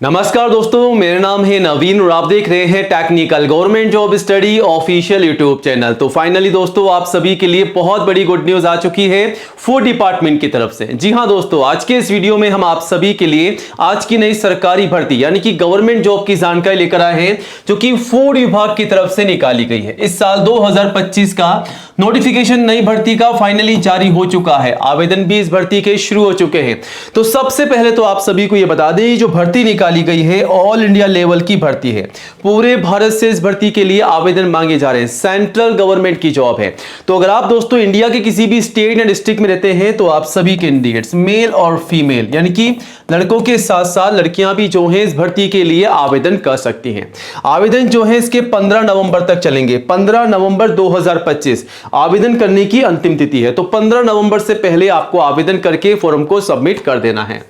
नमस्कार दोस्तों, मेरा नाम है नवीन और आप देख रहे हैं technical government job study official YouTube channel. तो फाइनली दोस्तों, आप सभी के लिए बहुत बड़ी गुड न्यूज आ चुकी है फूड डिपार्टमेंट की तरफ से। जी हां दोस्तों, आज के इस वीडियो में हम आप सभी के लिए आज की नई सरकारी भर्ती यानी कि गवर्नमेंट जॉब की जानकारी लेकर आए हैं, जो कि फूड विभाग की तरफ से निकाली गई है। इस साल 2025 का नोटिफिकेशन नई भर्ती का फाइनली जारी हो चुका है। आवेदन भी इस भर्ती के शुरू हो चुके हैं। तो सबसे पहले तो आप सभी को यह बता दें, जो भर्ती निकाली गई है ऑल इंडिया लेवल की भर्ती है। पूरे भारत से इस भर्ती के लिए आवेदन मांगे जा रहे हैं। सेंट्रल गवर्नमेंट की जॉब है। तो अगर आप दोस्तों इंडिया के किसी भी स्टेट या डिस्ट्रिक्ट में रहते हैं तो आप सभी कैंडिडेट्स मेल और फीमेल यानी कि लड़कों के साथ साथ लड़कियां भी जो हैं इस भर्ती के लिए आवेदन कर सकती हैं। आवेदन जो है इसके 15 नवंबर तक चलेंगे। 15 नवंबर 2025 आवेदन करने की अंतिम तिथि है। तो 15 नवंबर से पहले आपको आवेदन करके फॉर्म को सबमिट कर देना है।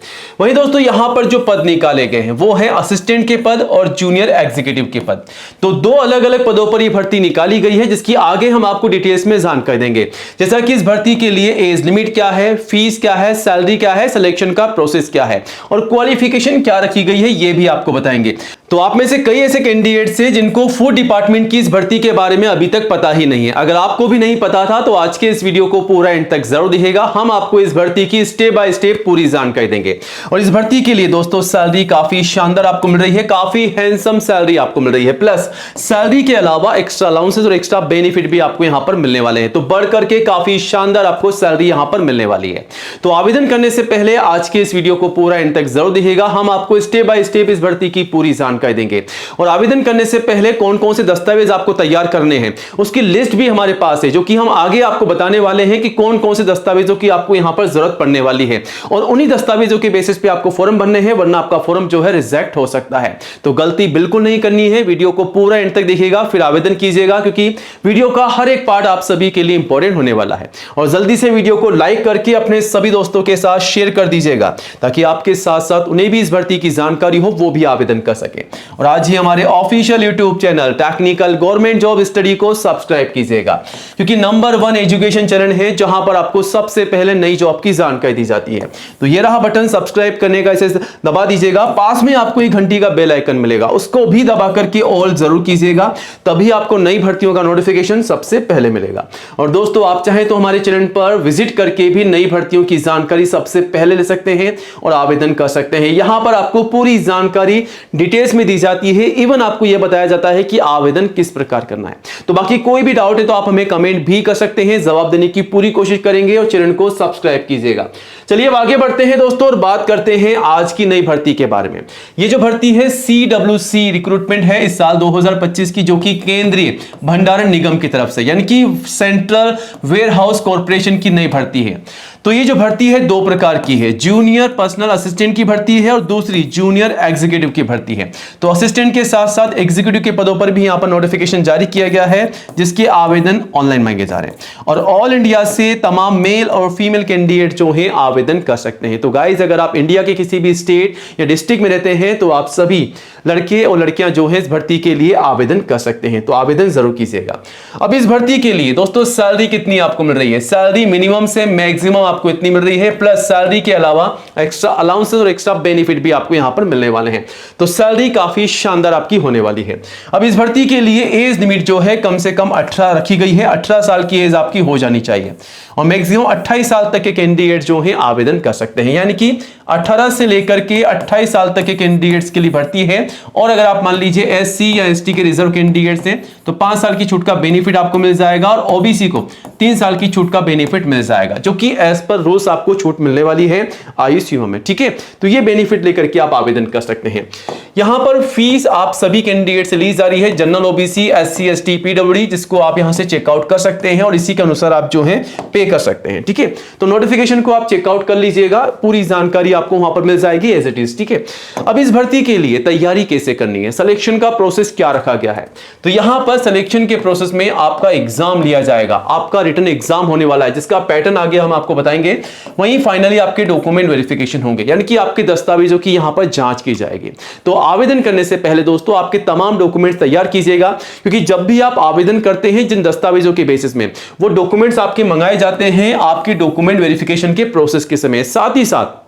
वहीं दोस्तों यहां पर जो पद निकाले गए हैं वो है असिस्टेंट के पद और जूनियर एग्जीक्यूटिव के पद। तो दो अलग अलग पदों पर यह भर्ती निकाली गई है, जिसकी आगे हम आपको डिटेल्स में जानकारी देंगे। जैसा कि इस भर्ती के लिए एज लिमिट क्या है, फीस क्या है, सैलरी क्या है, सिलेक्शन का प्रोसेस क्या है और क्वालिफिकेशन क्या रखी गई है, यह भी आपको बताएंगे। तो आप में से कई ऐसे कैंडिडेट्स हैं जिनको फूड डिपार्टमेंट की इस भर्ती के बारे में अभी तक पता ही नहीं है। अगर आपको भी नहीं पता था तो आज के इस वीडियो को पूरा एंड तक जरूर देखिएगा। हम आपको इस भर्ती की स्टेप बाय स्टेप पूरी जानकारी देंगे। और इस भर्ती के लिए दोस्तों सैलरी काफी शानदार आपको मिल रही है, काफी हैंडसम सैलरी आपको मिल रही है। प्लस सैलरी के अलावा एक्स्ट्रा अलाउंसेस और एक्स्ट्रा बेनिफिट भी आपको यहां पर मिलने वाले हैं। तो बढ़ करके काफी शानदार आपको सैलरी यहां पर मिलने वाली है। तो आवेदन करने से पहले आज के इस वीडियो को पूरा एंड तक जरूर देखिएगा। हम आपको स्टेप बाय स्टेप इस भर्ती की पूरी जानकारी देंगे। और आवेदन करने से पहले कौन कौन से दस्तावेज आपको तैयार करने हैं उसकी लिस्ट भी हमारे पास है, जो कि हम आगे आपको बताने वाले हैं कि कौन कौन से दस्तावेजों की आपको यहां पर जरूरत पड़ने वाली है। और उन्हीं दस्तावेजों के बेसिस पे आपको फॉर्म भरने हैं, वरना आपका फॉर्म जो है रिजेक्ट हो सकता है। तो गलती बिल्कुल नहीं करनी है। वीडियो को पूरा एंड तक देखिएगा, फिर आवेदन कीजिएगा, क्योंकि वीडियो का हर एक पार्ट आप सभी के लिए इंपॉर्टेंट होने वाला है। और जल्दी से वीडियो को लाइक करके अपने सभी दोस्तों के साथ शेयर कर दीजिएगा, ताकि आपके साथ साथ उन्हें भी इस भर्ती की जानकारी हो, वो भी आवेदन कर सके। और आज ही हमारे official YouTube channel technical government job study को सब्सक्राइब कीजिएगा, क्योंकि नंबर 1 एजुकेशन चैनल है जहां पर आपको सबसे पहले नई जॉब की जानकारी दी जाती है। तो ये रहा बटन सब्सक्राइब करने का, इसे दबा दीजिएगा। पास में आपको एक घंटी का बेल आइकन मिलेगा, उसको भी दबा करके ऑल जरूर कीजिएगा, तभी आपको नई भर्तियों का नोटिफिकेशन सबसे पहले मिलेगा। और दोस्तों आप चाहें तो हमारे चैनल पर विजिट करके भी नई भर्तियों की जानकारी सबसे पहले ले सकते हैं और आवेदन कर सकते हैं। यहां पर आपको पूरी जानकारी डिटेल्स में दी जाती है। इवन आपको यह बताया जाता है कि आवेदन किस प्रकार करना है। तो बाकी कोई भी डाउट है तो आप हमें कमेंट भी कर सकते हैं, जवाब देने की पूरी कोशिश करेंगे। और चैनल को सब्सक्राइब कीजिएगा। चलिए अब आगे बढ़ते हैं दोस्तों और बात करते हैं आज की नई भर्ती के बारे में। ये जो भर्ती है CWC रिक्रूटमेंट है इस साल 2025 की, जो कि केंद्रीय भंडारण निगम की तरफ से यानी कि सेंट्रल वेयर हाउस कॉर्पोरेशन की नई भर्ती है। तो ये जो भर्ती है दो प्रकार की है, जूनियर पर्सनल असिस्टेंट की भर्ती है और दूसरी जूनियर एग्जीक्यूटिव की भर्ती है। तो असिस्टेंट के साथ साथ एग्जीक्यूटिव के पदों पर भी यहां पर नोटिफिकेशन जारी किया गया है, जिसके आवेदन ऑनलाइन मांगे जा रहे हैं। और ऑल इंडिया से तमाम मेल और फीमेल कैंडिडेट जो हैं आवेदन कर सकते हैं। तो गाइज अगर आप इंडिया के किसी भी स्टेट या डिस्ट्रिक्ट में रहते हैं तो आप सभी लड़के और लड़कियां जो हैं इस भर्ती के लिए आवेदन कर सकते हैं। तो आवेदन जरूर कीजिएगा। अब इस भर्ती के लिए दोस्तों सैलरी कितनी आपको मिल रही है? सैलरी मिनिमम से मैक्सिमम आपको इतनी मिल रही है, प्लस सैलरी के अलावा एक्स्ट्रा अलाउंसेस और एक्स्ट्रा बेनिफिट भी आपको यहां पर मिलने वाले हैं। तो सैलरी काफी शानदार आपकी होने वाली है। अब इस भर्ती के लिए एज लिमिट जो है कम से कम 18 रखी गई है। 18 साल की एज आपकी हो जानी चाहिए और मैक्सिमम 28 साल तक के कैंडिडेट जो हैं आवेदन कर सकते हैं। यानी कि 18 से लेकर के 28 साल तक के कैंडिडेट्स के लिए भर्ती है। और अगर आप मान लीजिए SC या ST के रिजर्व कैंडिडेट्स हैं तो 5 साल की छूट का बेनिफिट आपको मिल जाएगा और OBC को 3 साल की छूट का बेनिफिट मिल जाएगा, जो कि एज पर रूल्स आपको छूट मिलने वाली है आयुष्मान में। ठीक है, तो ये बेनिफिट लेकर के आप आवेदन कर सकते हैं। यहां पर फीस आप सभी कैंडिडेट से ली जा रही है, general OBC SC ST PWD, जिसको आप यहां से चेकआउट कर सकते हैं और इसी के अनुसार आप जो है पे कर सकते हैं। ठीक है, तो नोटिफिकेशन को आप चेकआउट कर लीजिएगा, पूरी जानकारी आपको वहां पर मिल जाएगी एज इट इज। ठीक है, अब इस भर्ती के लिए तैयारी कैसे करनी है, सिलेक्शन का प्रोसेस क्या रखा गया है? तो यहां पर सिलेक्शन के प्रोसेस में आपका एग्जाम लिया जाएगा, आपका रिटन एग्जाम होने वाला है, जिसका पैटर्न आगे हम आपको बताएंगे। वहीं फाइनली आपके डॉक्यूमेंट वेरिफिकेशन होंगे, यानी कि आपके दस्तावेजों की यहां पर जांच की जाएगी। तो आवेदन करने से पहले दोस्तों आपके तमाम डॉक्यूमेंट्स तैयार कीजिएगा, क्योंकि जब भी आप आवेदन करते हैं जिन दस्तावेजों के बेसिस में वो डॉक्यूमेंट्स आपके मंगाए जाते हैं आपकी डॉक्यूमेंट वेरिफिकेशन के प्रोसेस के समय। साथ ही साथ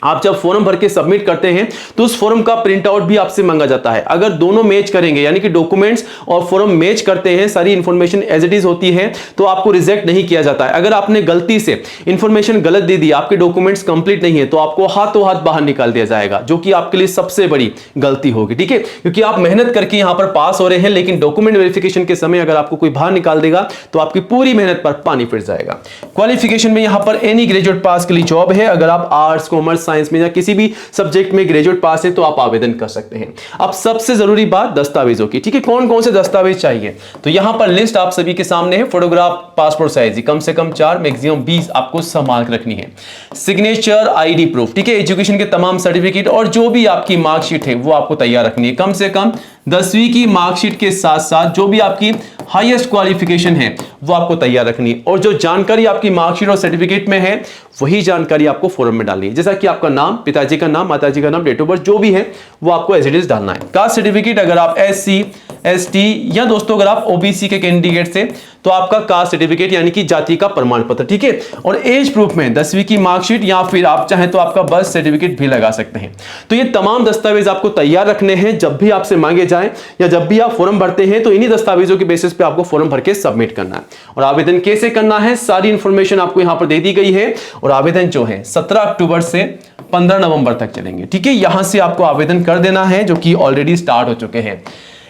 आप जब फॉर्म भर के सबमिट करते हैं तो उस फॉर्म का प्रिंट आउट भी आपसे मांगा जाता है। अगर दोनों मैच करेंगे यानी कि डॉक्यूमेंट्स और फॉर्म मैच करते हैं, सारी इंफॉर्मेशन एज इट इज होती है, तो आपको रिजेक्ट नहीं किया जाता है। अगर आपने गलती से इंफॉर्मेशन गलत दे दी, आपके डॉक्यूमेंट्स कंप्लीट नहीं है, तो आपको हाथों हाथ बाहर निकाल दिया जाएगा, जो कि आपके लिए सबसे बड़ी गलती होगी। ठीक है, क्योंकि आप मेहनत करके यहां पर पास हो रहे हैं, लेकिन डॉक्यूमेंट वेरिफिकेशन के समय अगर आपको कोई बाहर निकाल देगा तो आपकी पूरी मेहनत पर पानी फिर जाएगा। क्वालिफिकेशन में यहां पर एनी ग्रेजुएट पास के लिए जॉब है। अगर आप आर्ट्स, कॉमर्स, साइंस में या किसी भी सब्जेक्ट में ग्रेजुएट पास है तो आप आवेदन कर सकते हैं। अब सबसे जरूरी बात दस्तावेजों की। ठीक है, कौन कौन से दस्तावेज चाहिए, तो यहां पर लिस्ट आप सभी के सामने है। फोटोग्राफ, पासपोर्ट साइज कम से कम 4, मैक्सिमम 20 आपको संभाल के रखनी है। सिग्नेचर, आईडी प्रूफ, ठीक है, एजुकेशन के तमाम सर्टिफिकेट और जो भी आपकी मार्कशीट है वो आपको तैयार रखनी है। कम से कम 10वीं की मार्कशीट के साथ साथ जो भी आपकी हाईएस्ट क्वालिफिकेशन है वो आपको तैयार रखनी है। और जो जानकारी आपकी मार्कशीट और सर्टिफिकेट में है वही जानकारी आपको फॉर्म में डालनी है। जैसा कि आपका नाम, पिताजी का नाम, माताजी का नाम, डेट ऑफ बर्थ जो भी है वो आपको एज इट इज डालना है। कास्ट सर्टिफिकेट, अगर आप SC, ST या दोस्तों अगर आप OBC के कैंडिडेट से तो आपका कास्ट सर्टिफिकेट यानी कि जाति का प्रमाण पत्र। ठीक है, और एज प्रूफ में 10वीं की मार्कशीट या फिर आप चाहें तो आपका बर्थ सर्टिफिकेट भी लगा सकते हैं। तो ये तमाम दस्तावेज आपको तैयार रखने हैं, जब भी आपसे मांगे जाए या जब भी आप फॉर्म भरते हैं तो इन्हीं दस्तावेजों के बेसिस पे आपको फॉर्म भर के सबमिट करना है। और आवेदन कैसे करना है, सारी इंफॉर्मेशन आपको यहां पर दे दी गई है। और आवेदन जो है 17 अक्टूबर से 15 नवंबर तक चलेंगे। ठीक है, यहां से आपको आवेदन कर देना है, जो कि ऑलरेडी स्टार्ट हो चुके हैं।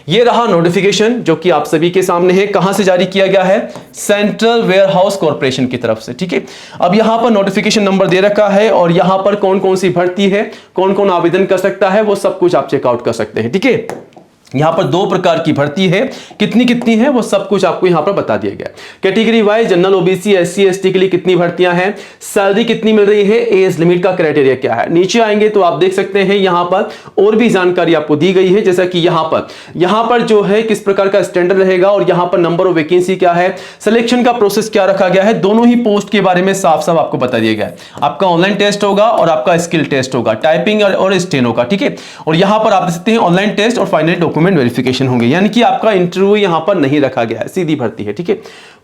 ये रहा नोटिफिकेशन जो कि आप सभी के सामने है। कहां से जारी किया गया है, सेंट्रल वेयरहाउस कॉर्पोरेशन की तरफ से। ठीक है, अब यहां पर नोटिफिकेशन नंबर दे रखा है और यहां पर कौन कौन सी भर्ती है, कौन कौन आवेदन कर सकता है, वो सब कुछ आप चेकआउट कर सकते हैं। ठीक है, यहां पर 2 प्रकार की भर्ती है, कितनी कितनी है वो सब कुछ आपको यहां पर बता दिया गया। Category wise general, OBC, SC, ST के लिए कितनी भर्तियां हैं, सैलरी कितनी मिल रही है, एज लिमिट का क्राइटेरिया क्या है। नीचे आएंगे तो आप देख सकते हैं यहां पर और भी जानकारी आपको दी गई है, जैसा कि यहां पर जो है किस प्रकार का स्टैंडर्ड रहेगा और यहां पर नंबर ऑफ वैकेंसी क्या है, सिलेक्शन का प्रोसेस क्या रखा गया है, दोनों ही पोस्ट के बारे में साफ साफ आपको बता दिया गया है। आपका ऑनलाइन टेस्ट होगा और आपका स्किल टेस्ट होगा, टाइपिंग और स्टेनो का। ठीक है, और यहां पर आप देख सकते हैं ऑनलाइन टेस्ट और फाइनल डॉक्यूमेंट वेरिफिकेशन होंगे, यानी कि आपका इंटरव्यू यहां पर नहीं रखा गया है, सीधी भर्ती है। ठीक है,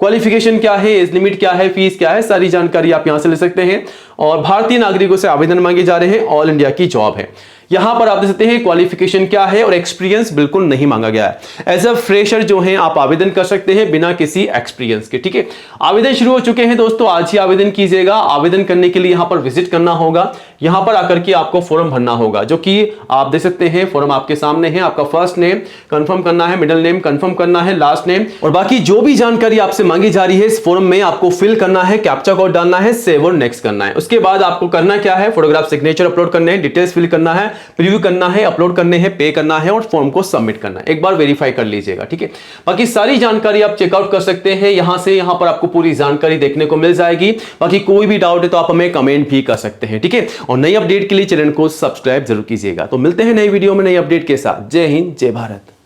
क्वालिफिकेशन क्या है, एज लिमिट क्या है, फीस क्या है, सारी जानकारी आप यहां से ले सकते हैं। और भारतीय नागरिकों से आवेदन मांगे जा रहे हैं, ऑल इंडिया की जॉब है। यहां पर आप देख सकते हैं क्वालिफिकेशन क्या है और एक्सपीरियंस बिल्कुल नहीं मांगा गया है। एज अ फ्रेशर जो है आप आवेदन कर सकते हैं बिना किसी एक्सपीरियंस के। ठीक है, आवेदन शुरू हो चुके हैं दोस्तों, आज ही आवेदन कीजिएगा। आवेदन करने के लिए यहां पर विजिट करना होगा, यहां पर आकर के आपको फॉर्म भरना होगा, जो कि आप देख सकते हैं फॉर्म आपके सामने है। आपका फर्स्ट नेम कंफर्म करना है, मिडिल नेम कंफर्म करना है, लास्ट नेम और बाकी जो भी जानकारी आपसे मांगी जा रही है इस फॉर्म में आपको फिल करना है, कैप्चा कोड डालना है, सेव और नेक्स्ट करना है। उसके बाद आपको करना क्या है, फोटोग्राफ, सिग्नेचर अपलोड करने हैं, डिटेल्स फिल करना है, प्रीव्यू करना है, अपलोड करने हैं, पे करना है और फॉर्म को सबमिट करना है। एक बार वेरीफाई कर लीजिएगा। ठीक है, बाकी सारी जानकारी आप चेकआउट कर सकते हैं यहां से। यहां पर आपको पूरी जानकारी देखने को मिल जाएगी। बाकी कोई भी डाउट है तो आप हमें कमेंट भी कर सकते हैं। ठीक है, और नई अपडेट के लिए चैनल को सब्सक्राइब जरूर कीजिएगा। तो मिलते हैं नई वीडियो में नई अपडेट के साथ। जय हिंद, जय भारत।